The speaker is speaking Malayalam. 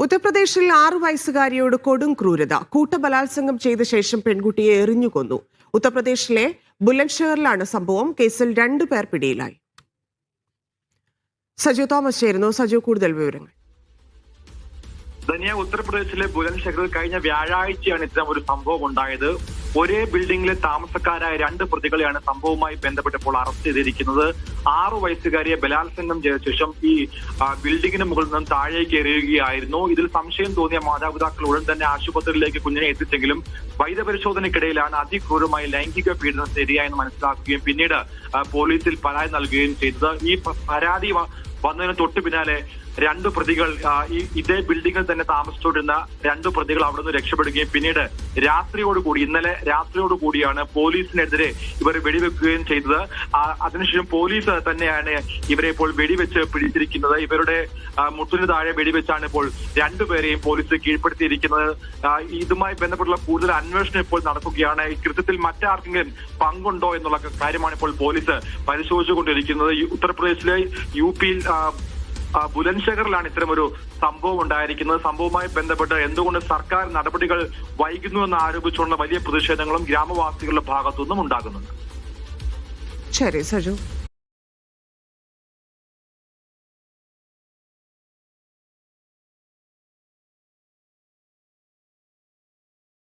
ഉത്തർപ്രദേശിൽ 6 വയസ്സുകാരിയോട് കൊടും ക്രൂരത. കൂട്ടബലാത്സംഗം ചെയ്ത ശേഷം പെൺകുട്ടിയെ എറിഞ്ഞുകൊന്നു. ഉത്തർപ്രദേശിലെ ബുലന്ദ്ഷഹറിലാണ് സംഭവം. കേസിൽ 2 പേർ പിടിയിലായി. സജു തോമസ് ചേരുന്നു. സജു, കൂടുതൽ വിവരങ്ങൾ. ഉത്തർപ്രദേശിലെ ബുലന്ദ്ഷഹറിൽ കഴിഞ്ഞ വ്യാഴാഴ്ചയാണ് ഇത്തരം ഒരു സംഭവം ഉണ്ടായത്. ഒരേ ബിൽഡിംഗിലെ താമസക്കാരായ 2 പ്രതികളെയാണ് സംഭവവുമായി ബന്ധപ്പെട്ടപ്പോൾ അറസ്റ്റ് ചെയ്തിരിക്കുന്നത്. 6 വയസ്സുകാരിയെ ബലാത്സംഗം ചെയ്ത ശേഷം ഈ ബിൽഡിംഗിന് മുകളിൽ നിന്നും താഴേക്ക് എറിയുകയായിരുന്നു. ഇതിൽ സംശയം തോന്നിയ മാതാപിതാക്കൾ ഉടൻ തന്നെ ആശുപത്രിയിലേക്ക് കുഞ്ഞിനെ എത്തിച്ചെങ്കിലും വൈദ്യപരിശോധനയ്ക്കിടയിലാണ് അതിക്രൂരമായി ലൈംഗിക പീഡനത്തിന് ഇരയായെന്ന് മനസ്സിലാക്കുകയും പിന്നീട് പോലീസിൽ പരാതി നൽകുകയും ചെയ്തത്. ഈ പരാതി വന്നതിന് തൊട്ടു പിന്നാലെ 2 പ്രതികൾ ഇതേ ബിൽഡിംഗിൽ തന്നെ താമസിച്ചുകൊണ്ടിരുന്ന 2 പ്രതികൾ അവിടെ നിന്ന് രക്ഷപ്പെടുകയും പിന്നീട് ഇന്നലെ രാത്രിയോടുകൂടിയാണ് പോലീസിനെതിരെ ഇവർ വെടിവെക്കുകയും ചെയ്തത്. അതിനുശേഷം പോലീസ് തന്നെയാണ് ഇവരെ ഇപ്പോൾ വെടിവെച്ച് പിടിച്ചിരിക്കുന്നത്. ഇവരുടെ മുട്ടിന് താഴെ വെടിവെച്ചാണ് ഇപ്പോൾ 2 പേരെയും പോലീസ് കീഴ്പ്പെടുത്തിയിരിക്കുന്നത്. ഇതുമായി ബന്ധപ്പെട്ടുള്ള കൂടുതൽ അന്വേഷണം ഇപ്പോൾ നടക്കുകയാണ്. ഈ കൃത്യത്തിൽ മറ്റാർക്കെങ്കിലും പങ്കുണ്ടോ എന്നുള്ള കാര്യമാണ് ഇപ്പോൾ പോലീസ് പരിശോധിച്ചുകൊണ്ടിരിക്കുന്നത്. ഉത്തർപ്രദേശിലെ UPയിൽ ബുലന്ദ്ഷഹറിലാണ് ഇത്തരമൊരു സംഭവം ഉണ്ടായിരിക്കുന്നത്. സംഭവവുമായി ബന്ധപ്പെട്ട് എന്തുകൊണ്ട് സർക്കാർ നടപടികൾ വൈകുന്നുവെന്ന് ആരോപിച്ചുള്ള വലിയ പ്രതിഷേധങ്ങളും ഗ്രാമവാസികളുടെ ഭാഗത്തുനിന്നും ഉണ്ടാകുന്നുണ്ട്. ശരി സജു.